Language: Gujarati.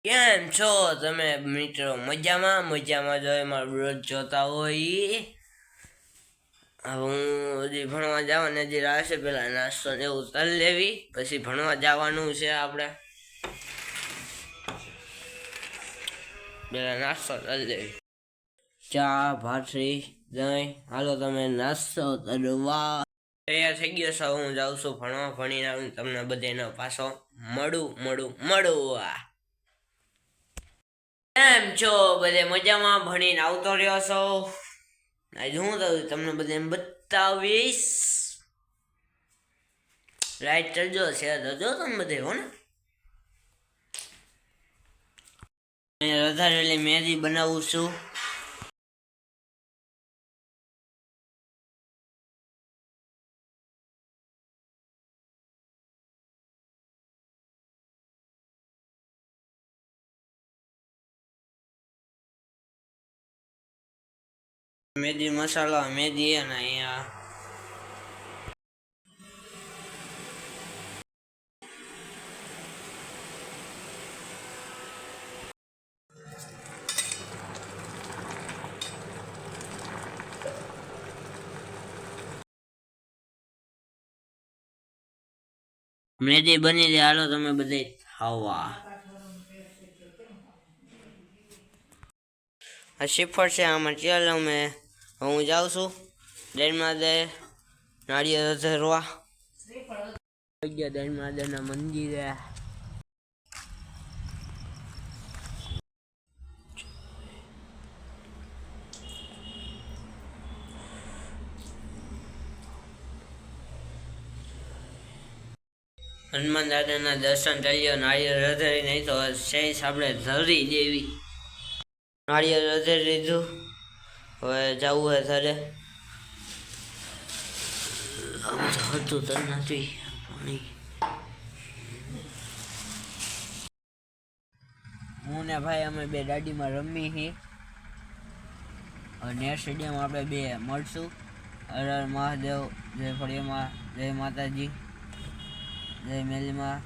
કેમ છો તમે મિત્રો? મજામાં જો એમાં રોજ જોતા હોય. હવે હું હજી ભણવા જવાને હજી રાશે, પેલા નાસ્તો ને એવું કરી લેવી, પછી ભણવા જવાનું છે આપણે. પેલા નાસ્તો કરી લેવી, ચા ભાખરી દહીં. હાલો તમે નાસ્તો કરવા તૈયાર થઈ ગયો છો. હું જાઉં છું ભણવા, ભણીને આવીને તમને બધાનો પાછો મળું. કેમ છો બધે? મજામાં? ભણીને આવતો રહ્યો છો? આજે હું તમને બધે બતાવીશ. લાઈટ કરજો, શેર કરજો તમે બધે, હો ને. વધારેલી મહેંદી બનાવું છું. મહેંદી મસાલા, મહેંદી અને અહીંયા મહેંદી બની જાય. હાલો તમે બધે ખાવા. આ શ્રીફળ છે, આમાં ચાલો હું જાઉં છું દૈનમાં દે નાળિયેર ધરવા. દૈનમાં દેના મંદિરે હનુમાન દાદાના દર્શન કરી લો. નાળિયેર ધરી નહીં તો શેષ આપણે ધરી દેવી. નાળિયેર ધરી લીધું, હવે જવું હોય ઘરે. હતું તો નથી પાણી. હું ને ભાઈ અમે બે ગાડીમાં રમી છીએ. નેર સ્ટેડિયમ આપણે બે મળશું. હર હર મહાદેવ, જય ફળિયામાં, જય માતાજી, જય મેલીમાં.